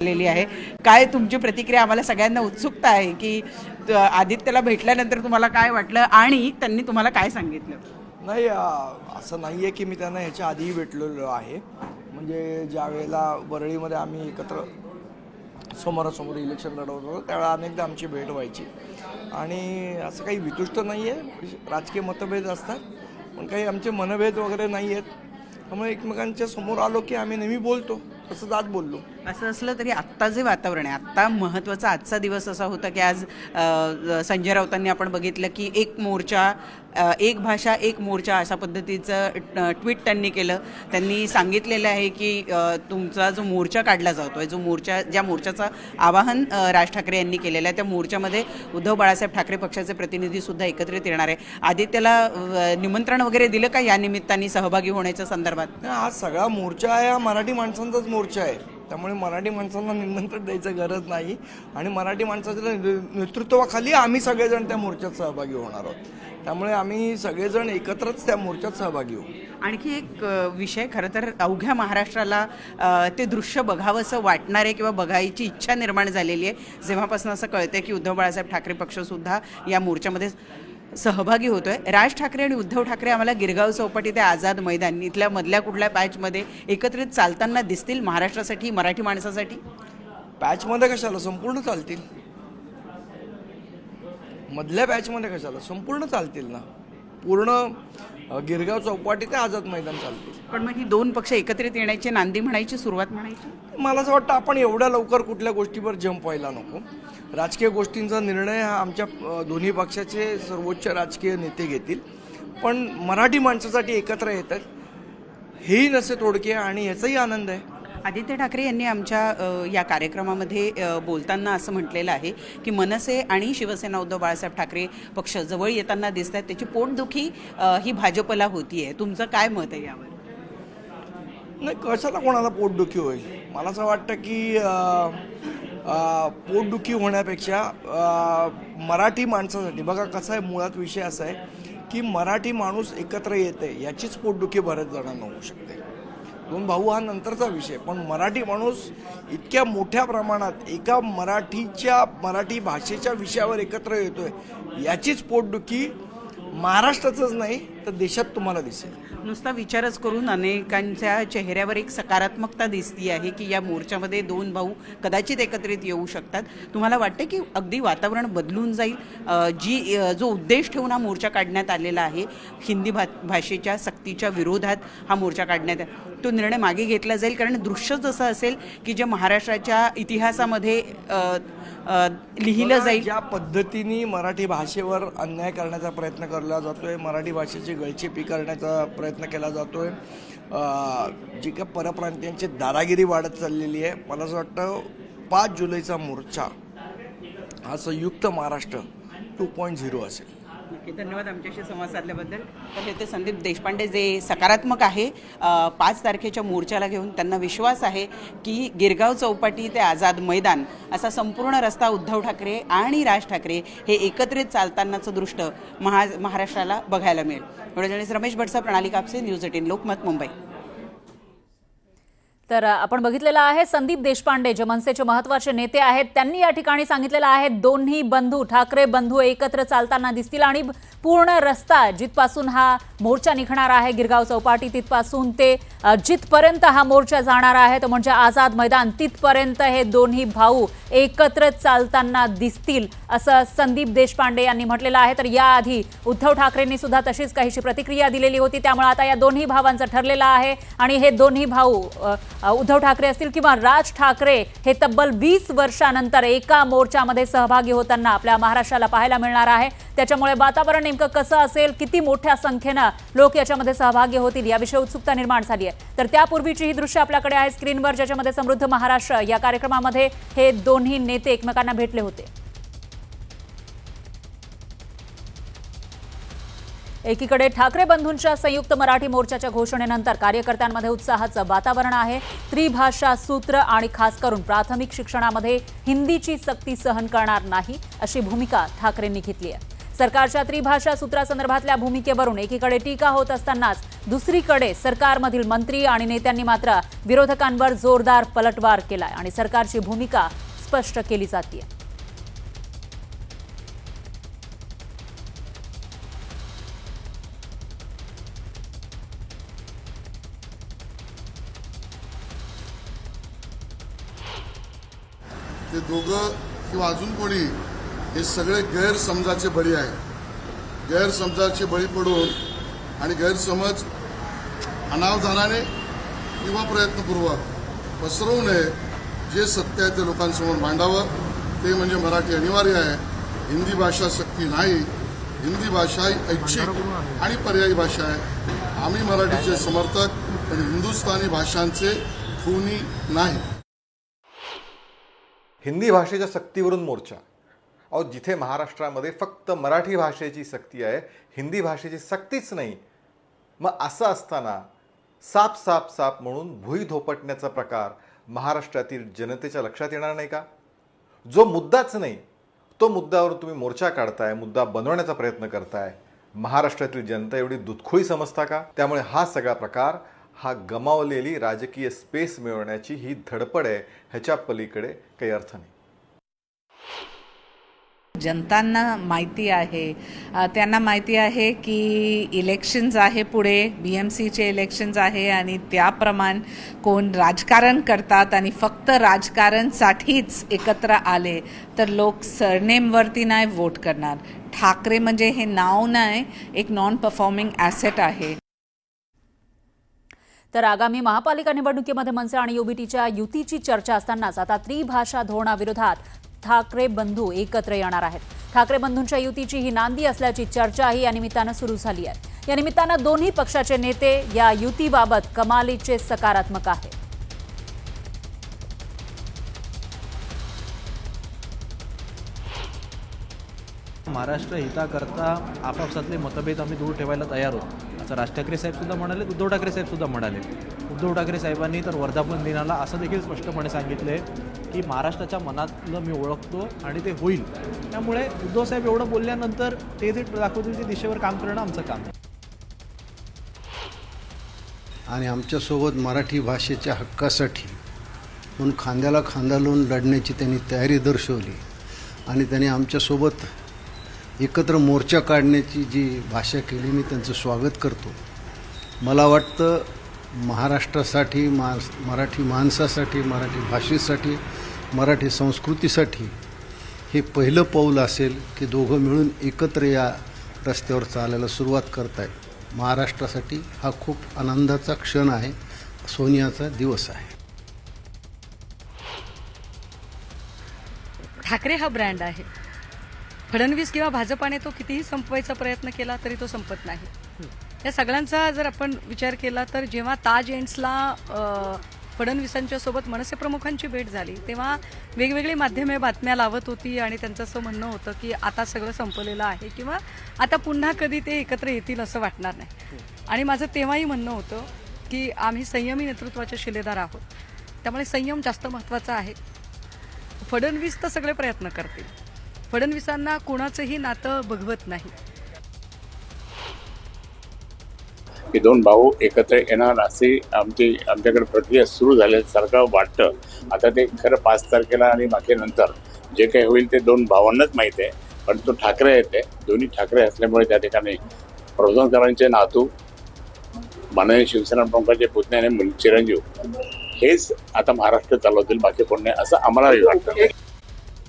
आलेली आहे। काय तुमची प्रतिक्रिया? आम्हाला सगळ्यांना उत्सुकता आहे की आदित्यला भेटल्यानंतर तुम्हाला काय वाटलं आणि त्यांनी तुम्हाला काय सांगितलं? नाही असं नाही आहे की मी त्यांना ह्याच्या आधीही भेटलेलो आहे। म्हणजे ज्या वेळेला वरळीमध्ये आम्ही एकत्र समोरासमोर इलेक्शन लढवत होतो त्यावेळेला अनेकदा आमची भेट व्हायची आणि असं काही वितुष्ट नाही आहे। राजकीय मतभेद असतात पण काही आमचे मनभेद वगैरे नाही आहेत। त्यामुळे एकमेकांच्या समोर आलो की आम्ही नेहमी बोलतो, तसंच आज बोललो। असं असलं तरी आत्ता जे वातावरण आहे, आत्ता महत्त्वाचा आजचा दिवस असा होता की आज संजय राऊतांनी आपण बघितलं की एक मोर्चा एक भाषा एक मोर्चा अशा पद्धतीचं ट्विट त्यांनी केलं। त्यांनी सांगितलेलं आहे की तुमचा जो मोर्चा काढला जातोय, जो मोर्चा ज्या मोर्चाचं आवाहन राज ठाकरे यांनी केलेलं आहे, त्या मोर्चामध्ये उद्धव बाळासाहेब ठाकरे पक्षाचे प्रतिनिधीसुद्धा एकत्रित येणार आहे। आदित्यला निमंत्रण वगैरे दिलं का या निमित्ताने सहभागी होण्याच्या संदर्भात? हा सगळा मोर्चा आहे, हा मराठी माणसांचाच मोर्चा आहे। त्यामुळे मराठी माणसांना निमंत्रण द्यायचं गरज नाही आणि मराठी माणसाच्या नेतृत्वाखाली आम्ही सगळेजण त्या मोर्चात सहभागी होणार आहोत। त्यामुळे आम्ही सगळेजण एकत्रच त्या मोर्चात सहभागी होऊ। आणखी एक विषय, खरं तर अवघ्या महाराष्ट्राला ते दृश्य बघावंसं वाटणार आहे किंवा बघायची इच्छा निर्माण झालेली आहे जेव्हापासून असं कळतंय की उद्धव बाळासाहेब ठाकरे पक्षसुद्धा या मोर्चामध्ये सहभागी होतोय। राज ठाकरे आणि उद्धव ठाकरे आम्हाला गिरगाव चौपाटी ते आझाद मैदान इथल्या मधल्या कुठल्या पॅचमध्ये एकत्रित चालताना दिसतील महाराष्ट्रासाठी, मराठी माणसासाठी? पॅचमध्ये कशाला, संपूर्ण चालतील। मधल्या पॅचमध्ये कशाला, संपूर्ण चालतील ना। पूर्ण गिरगाव चौपाटी ते आझाद मैदान चालतील। पण मग ही दोन पक्ष एकत्रित येण्याची नांदी म्हणायची, सुरुवात म्हणायची? मला असं वाटतं आपण एवढ्या लवकर कुठल्या गोष्टीवर जंप व्हायला नको। राजकीय गोष्टींचा निर्णय हा आमच्या दोन्ही पक्षाचे सर्वोच्च राजकीय नेते घेतील, पण मराठी माणसासाठी एकत्र येतात हेही नसे तोडके आणि याचाही आनंद आहे। आदित्य ठाकरे यांनी आमच्या या कार्यक्रमामध्ये बोलताना असं म्हटलेलं आहे की मनसे आणि शिवसेना उद्धव बाळासाहेब ठाकरे पक्ष जवळ येताना दिसत आहेत, त्याची पोटदुखी ही भाजपला होतीये। तुमचं काय मत आहे यावर? नाही, कशाला कोणाला पोटदुखी होईल? मला असं वाटतं की पोटदुखी होण्यापेक्षा मराठी माणसासाठी, बघा कसं आहे, मुळात विषय असा आहे की मराठी माणूस एकत्र येते याचीच पोटदुखी बऱ्याच जणांना होऊ शकते। दोन भाऊ हा नंतरचा विषय, पण मराठी माणूस इतक्या मोठ्या प्रमाणात एका मराठी भाषेच्या विषयावर एकत्र येतोय याचीच पोटदुखी महाराष्ट्राचंच नाही तर देशात तुम्हाला दिसेल। नुसता विचारच करून अनेकांच्या चेहऱ्यावर एक सकारात्मकता दिसती आहे की या मोर्चामध्ये दोन भाऊ कदाचित एकत्रित येऊ शकतात। तुम्हाला वाटते की अगदी वातावरण बदलून जाईल? जो उद्देश ठेवून हा मोर्चा काढण्यात आलेला आहे, हिंदी भाषेच्या सक्तीच्या विरोधात हा मोर्चा काढण्यात, तो निर्णय मागे घेतला जाईल? कारण दृश्य जसं असेल की जे महाराष्ट्राच्या इतिहासामध्ये लिहिलं जाईल। ज्या पद्धतीने मराठी भाषेवर अन्याय करण्याचा प्रयत्न केला जातोय, मराठी भाषेची गळचेपी करण्याचा प्रयत्न केला जातोय, जी काय परप्रांतीयांची दादागिरी वाढत चाललेली आहे, मला असं वाटतं 5 जुलैचा मोर्चा हा संयुक्त महाराष्ट्र 2.0 असेल। नक्की, धन्यवाद आमच्याशी संवाद साधल्याबद्दल। तर ते संदीप देशपांडे जे सकारात्मक आहे 5 तारखेच्या मोर्चाला घेऊन, त्यांना विश्वास आहे की गिरगाव चौपाटी ते आझाद मैदान असा संपूर्ण रस्ता उद्धव ठाकरे आणि राज ठाकरे हे एकत्रित चालतानाचं दृश्य महाराष्ट्राला बघायला मिळेल। व्हिडिओ रमेश भटसा, प्रणाली कापसे, न्यूज 18 लोकमत, मुंबई। तर आपण बघितलेलं आहे संदीप देशपांडे जे मनसेचे महत्त्वाचे नेते आहेत, त्यांनी या ठिकाणी सांगितलेलं आहे दोन्ही बंधू, ठाकरे बंधू एकत्र चालताना दिसतील आणि पूर्ण रस्ता जिथपासून हा मोर्चा निघणार आहे गिरगाव चौपाटी तिथपासून ते जिथपर्यंत हा मोर्चा जाणार आहे तो म्हणजे आझाद मैदान, तिथपर्यंत हे दोन्ही भाऊ एकत्र चालताना दिसतील असं संदीप देशपांडे यांनी म्हटलेलं आहे। तर याआधी उद्धव ठाकरेंनी सुद्धा तशीच काहीशी प्रतिक्रिया दिलेली होती। त्यामुळे आता या दोन्ही भावांचं ठरलेलं आहे आणि हे दोन्ही भाऊ उद्धव ठाकरे असतील किंवा राज ठाकरे हे तब्बल 20 वर्षानंतर एका मोर्चामध्ये सहभागी होताना आपल्या महाराष्ट्राला पाहायला मिळणार आहे। त्याच्यामुळे वातावरण नेमकं कसं असेल, किती मोठ्या संख्येने लोक याच्यामध्ये सहभागी होतील याविषयी उत्सुकता निर्माण झाली आहे। तर त्यापूर्वीची ही दृश्य आपल्याकडे आहे स्क्रीनवर, ज्याच्यामध्ये समृद्ध महाराष्ट्र या कार्यक्रमामध्ये हे दोन्ही नेते एकमेकांना भेटले होते। एकीकडे ठाकरे बंधूंच्या संयुक्त मराठी मोर्चाच्या घोषणेनंतर कार्यकर्त्यांमध्ये उत्साहाचं वातावरण आहे। त्रिभाषा सूत्र आणि खास करून प्राथमिक शिक्षणामध्ये हिंदीची सक्ती सहन करणार नाही अशी भूमिका ठाकरेंनी घेतली आहे। सरकारच्या त्रिभाषा सूत्रासंदर्भातल्या भूमिकेवरून एकीकडे टीका होत असतानाच दुसरीकडे सरकारमधील मंत्री आणि नेत्यांनी मात्र विरोधकांवर जोरदार पलटवार केलाय आणि सरकारची भूमिका स्पष्ट केली जाते. ते दोघं किंवा अजून कोणी हे सगळे गैरसमजाचे बळी आहेत. गैरसमजाचे बळी पडून आणि गैरसमज अनावधानाने किंवा प्रयत्नपूर्वक पसरवू नये. जे सत्य आहे ते लोकांसमोर मांडावं. ते म्हणजे मराठी अनिवार्य आहे, हिंदी भाषा सक्ती नाही. हिंदी भाषा ही ऐच्छिक आणि पर्यायी भाषा आहे. आम्ही मराठीचे समर्थक पण हिंदुस्थानी भाषांचे खूनी नाही. हिंदी भाषेच्या सक्तीवरून मोर्चा. अहो, जिथे महाराष्ट्रामध्ये फक्त मराठी भाषेची सक्ती आहे, हिंदी भाषेची सक्तीच नाही, मग असं असताना साप साप साप म्हणून भुई धोपटण्याचा प्रकार महाराष्ट्रातील जनतेच्या लक्षात येणार नाही का? जो मुद्दाच नाही तो मुद्द्यावर तुम्ही मोर्चा काढताय, मुद्दा बनवण्याचा प्रयत्न करताय. महाराष्ट्रातील जनता एवढी दुधखोळी समजता का? त्यामुळे हा सगळा प्रकार हा गमावलेली राजकीय स्पेस मिळवण्याची ही धडपड आहे. ह्याच्या पलीकडे काही अर्थ नाही. जनतांना माहिती आहे, त्यांना माहिती आहे की इलेक्शन्स आहे पुढे, BMCचे इलेक्शन्स आहे आणि त्याप्रमाणे कोण राजकारण करतात आणि फक्त राजकारणसाठीच एकत्र आले तर लोक सरनेमवरती नाही वोट करणार. ठाकरे म्हणजे हे नाव नाही, एक नॉन परफॉर्मिंग ॲसेट आहे. तर आगामी महापालिका निवडणुकीमध्ये मनसे आणि UBTच्या युतीची चर्चा असतानाच आता त्रिभाषा धोरणाविरोधात ठाकरे बंधू एकत्र येणार आहेत. ठाकरे बंधूंच्या युतीची ही नांदी असल्याची चर्चाही या निमित्तानं सुरू झाली आहे. या निमित्तानं दोन्ही पक्षाचे नेते या युतीबाबत कमालीचे सकारात्मक आहेत. महाराष्ट्र हिताकरता आपापसातले मतभेद आम्ही दूर ठेवायला तयार आहोत असं राज ठाकरे साहेब सुद्धा म्हणाले, उद्धव ठाकरे साहेब सुद्धा म्हणाले. उद्धव ठाकरे साहेबांनी तर वर्धापन दिनाला असं देखील स्पष्टपणे सांगितले की महाराष्ट्राच्या मनातलं मी ओळखतो आणि ते होईल. त्यामुळे उद्धव साहेब एवढं बोलल्यानंतर ते जे दाखवतील त्या दिशेवर काम करणं आमचं काम आहे. आणि आमच्यासोबत मराठी भाषेच्या हक्कासाठी म्हणून खांद्याला खांदा लावून लढण्याची त्यांनी तयारी दर्शवली आणि त्यांनी आमच्यासोबत एकत्र मोर्चा काढण्याची जी भाषा केली, मी त्यांचं स्वागत करतो. मला वाटतं महाराष्ट्रासाठी, मराठी माणसासाठी, मराठी भाषेसाठी, मराठी संस्कृतीसाठी हे पहिलं पाऊल असेल की दोघं मिळून एकत्र या रस्त्यावर चालायला सुरुवात करत आहेत. महाराष्ट्रासाठी हा खूप आनंदाचा क्षण आहे, सोनियाचा दिवस आहे. ठाकरे हा ब्रँड आहे. फडणवीस किंवा भाजपाने तो कितीही संपवायचा प्रयत्न केला तरी तो संपत नाही. या सगळ्यांचा जर आपण विचार केला तर जेव्हा ताज एंड्सला फडणवीसांच्या सोबत मनसे प्रमुखांची भेट झाली तेव्हा वेगवेगळी माध्यमे बातम्या लावत होती आणि त्यांचं असं म्हणणं होतं की आता सगळं संपलेलं आहे किंवा आता पुन्हा कधी ते एकत्र येतील असं वाटणार नाही. आणि माझं तेव्हाही म्हणणं होतं की आम्ही संयमी नेतृत्वाचे शिलेदार आहोत, त्यामुळे संयम जास्त महत्त्वाचा आहे. फडणवीस तर सगळे प्रयत्न करतील, फडणवीसांना कोणाचंही नातं बघवत नाही. की दोन भाऊ एकत्र येणार असे आमच्याकडे प्रक्रिया सुरू झाल्यासारखं वाटतं. आता ते खरं 5 तारखेला आणि बाकी नंतर जे काही होईल ते दोन भावांनाच माहीत आहे. पण तो ठाकरे येते, दोन्ही ठाकरे असल्यामुळे त्या ठिकाणी प्रबोधनकरांचे नातू, माननीय शिवसेना प्रमुखाचे पुतणे आणि चिरंजीव हेच आता महाराष्ट्र चालवतील, बाकी कोण नाही असं आम्हालाही वाटतं.